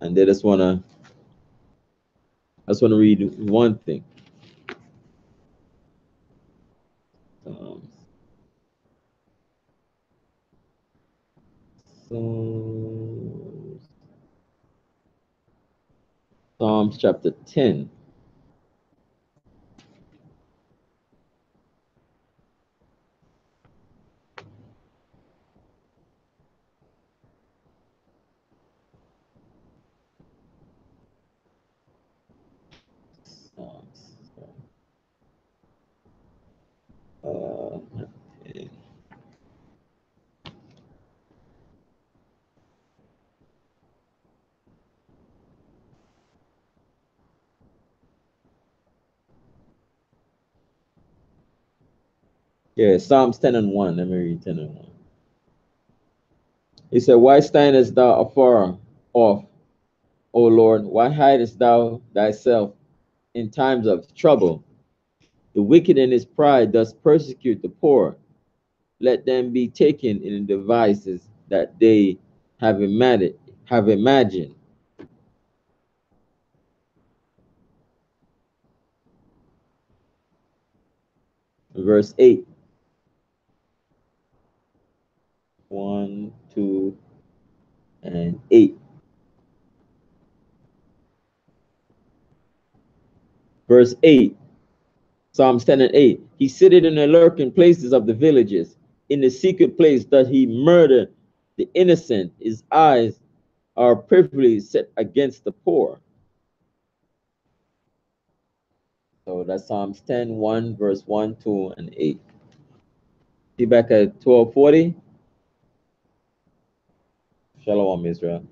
And they just want to I just want to read one thing. Psalms chapter 10. Yeah, Psalms 10 and 1. Let me read 10 and 1. He said, why standest thou afar off, O Lord? Why hidest thou thyself in times of trouble? The wicked in his pride does persecute the poor. Let them be taken in the devices that they have imagined. Verse 8. 1, 2, and 8. Verse 8. Psalms 10 and 8. He sitteth in the lurking places of the villages. In the secret place doth he murder the innocent. His eyes are privily set against the poor. So that's Psalms 10, 1, verse 1, 2, and 8. See back at 1240. Shalom, Israel.